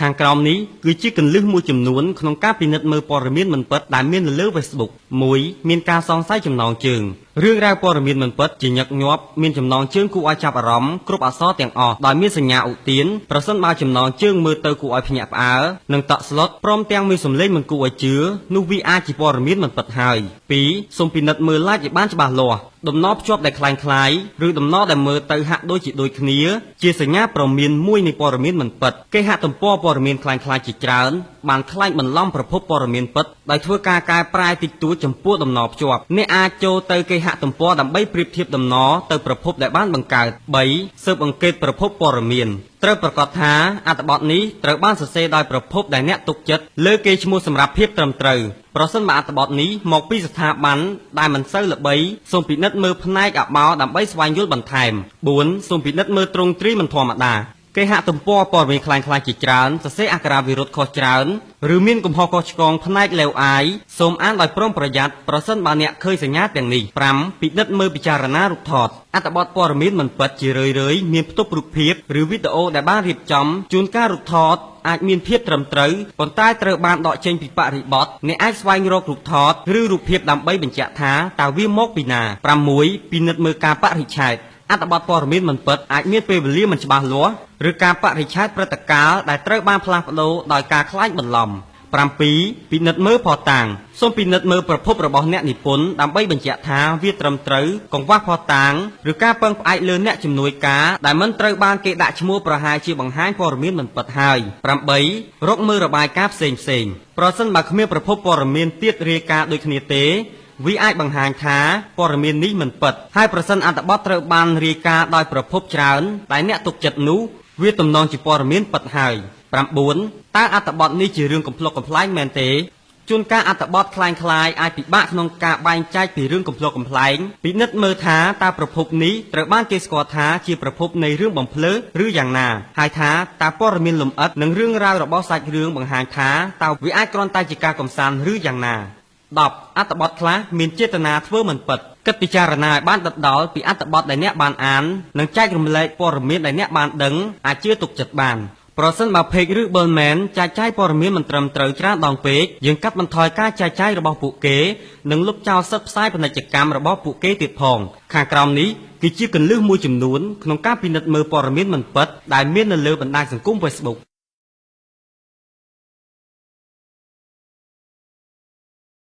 ខាងក្រោមនេះគឺជាគន្លឹះមួយចំនួនក្នុងការពិនិត្យមើលព័ត៌មានមិនពិតដែលមាននៅលើ Facebook 1មានការសង្ស័យចំណងជើងរឿងរ៉ាវព័ត៌មានមិនពិតជាញឹកញាប់មានចំណងជើងគួរឲ្យចាប់អារម្មណ៍គ្រប់អក្សរទាំងអស់ដោយមានសញ្ញាឧទានប្រសិនបើចំណងជើងមើលទៅគួរឲ្យភ្ញាក់ផ្អើលនិងតក់ស្លុតព្រមទាំងមានសំឡេងមិនគួរឲ្យជឿនោះវាអាចជាព័ត៌មានមិនពិតហើយ2សូមពិនិត្យមើលឡាយឲ្យបានច្បាស់លាស់ដំណរភ្ជាប់ដែលคล้ายៗឬដំណរដែលមើលទៅហាក់ដូចជាដូចគ្នាជាសញ្ញាព្រមានមួយនៃព័ត៌មានមិនពិតគេហទំព័រព័ត៌មានคล้ายៗជាច្រើនបានខ្លែងបន្លំប្រភពព័ត៌មានពិតដោយធ្វើការកែប្រែតិចតួចចំពោះដំណរភ្ជាប់អ្នកអាចចូលទៅគេហទំព័រដើម្បីប្រៀបធៀបដំណរទៅប្រភពដែលបានបង្កើត3ស៊ើបអង្កេតប្រភពព័ត៌មានត្រូវប្រកាសថាអត្ថបទនេះត្រូវបានសរសេរដោយប្រភពដែលអ្នកទុកចិត្តលើកេរ្តិ៍ឈ្មោះសម្រាប់ភាពត្រឹមត្រូវប្រសិនបើអត្ថបទនេះមកពីស្ថាប័នដែលមិនសូវល្បីសូមពិនិត្យមើលផ្នែកអបោដើម្បីស្វែងយល់បន្ថែម4សូមពិនិត្យមើលទ្រង់ទ្រីមិនធម្មតាគេហទំព័រព័ត៌មានคล้ายៗជាច្រើនសរសេរអក្ខរាវិរុទ្ធខុសច្រើនឬមានកំហុសខុសឆ្គងផ្នែកលេវអាយសូមអានដោយប្រុងប្រយ័ត្នប្រសិនបើអ្នកឃើញសញ្ញាទាំងនេះ5ពិនិត្យមើលពិចារណារូបថតអត្ថបទព័ត៌មានមិនពិតជារឿយៗមានផ្ទុករូបភាពឬវីដេអូដែលបានរៀបចំជួនកាលរូបថតអាចមានភាពត្រឹមត្រូវប៉ុន្តែត្រូវបានដកចេញពីបរិបទអ្នកអាចស្វែងរករូបថតឬរូបភាពដើម្បីបញ្ជាក់ថាតើវាមកពីណា6ពិនិត្យមើលការបរិច្ឆេទអត្ថបទព័ត៌មានមិនពិតអាចមានពេលវេលាមិនច្បាស់លាស់ឬការបរិច្ឆេទព្រឹត្តិការណ៍ដែលត្រូវបានផ្លាស់ប្ដូរដោយការខ្លាចបន្លំ7ពិនិត្យមើលភស្តុតាងសូមពិនិត្យមើលប្រភពរបស់អ្នកនិពន្ធដើម្បីបញ្ជាក់ថាវាត្រឹមត្រូវកង្វះភស្តុតាងឬការពឹងផ្អែកលើអ្នកជំនួយការដែលមិនត្រូវបានគេដាក់ឈ្មោះប្រហែលជាបង្ហាញព័ត៌មានមិនពិតហើយ8រកមើលរបាយការណ៍ផ្សេងប្រសិនបើគ្មានប្រភពព័ត៌មានទៀតរាយការណ៍ដូចគ្នាទេវាអាចបង្ហាញថាព័ត៌មាននេះមិនពិតហើយប្រសិនអត្ថបទត្រូវបានរាយការណ៍ដោយប្រភពច្រើនតែអ្នកទុកចិត្តនោះវាទំនងជាព័ត៌មានពិតហើយ9តើអត្ថបទនេះជារឿងកំប្លុកកំប្លែងមែនទេជួនកាលអត្ថបទคล้ายៗអាចពិបាកក្នុងការបែងចែកពីរឿងកំប្លុកកំប្លែងពិនិត្យមើលថាតើប្រភពនេះត្រូវបានគេស្គាល់ថាជាប្រភពនៃរឿងបំភ្លឺឬយ៉ាងណាហើយថាតើព័ត៌មានលម្អិតនិងរឿងរ៉ាវរបស់សាច់រឿងបង្ហាញថាតើវាអាចគ្រាន់តែជាការកម្សាន្តឬយ៉ាងណា10អត្ថបទខ្លះមានចេតនាធ្វើមិនពិតគិតពិចារណាឲ្យបានដិតដល់ពីអត្ថបទដែលអ្នកបានអាននិងចែករំលែកព័ត៌មានដែលអ្នកបានដឹងអាចជឿទុកចិត្តបានប្រសិនបើ Page ឬ Bellman ចែកចាយព័ត៌មានមិនត្រឹមត្រូវច្រើនដងពេកយើងកាត់បន្ថយការចែកចាយរបស់ពួកគេនិងលុបចោលសិទ្ធិផ្សាយពាណិជ្ជកម្មរបស់ពួកគេទៀតផងខាងក្រោមនេះគឺជាគន្លឹះមួយចំនួនក្នុងការពិនិត្យមើលព័ត៌មានមិនពិតដែលមាននៅលើបណ្ដាញសង្គម Facebook